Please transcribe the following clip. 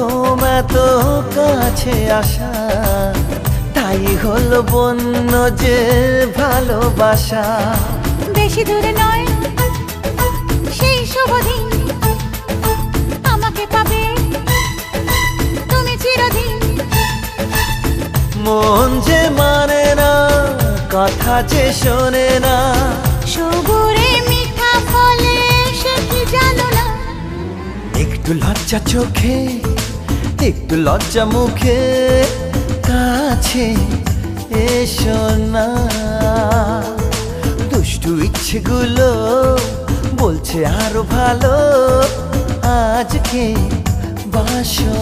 প্রথম এত কাছে আসা, তাই হলো বন্য যে ভালোবাসা। বেশি দূরে নয় সেই শুভ দিন, আমাকে পাবে তুমি চিরদিন। মন যে মানে না, কথা যে শোনে না, সবুরে মিঠা ফলে সে কি জানো না। একটু লজ্জা চোখে, একটু লজ্জা মুখে, কাছে এসো না। দুষ্টু ইচ্ছেগুলো বলছে আরো ভালো, আজকে বাসো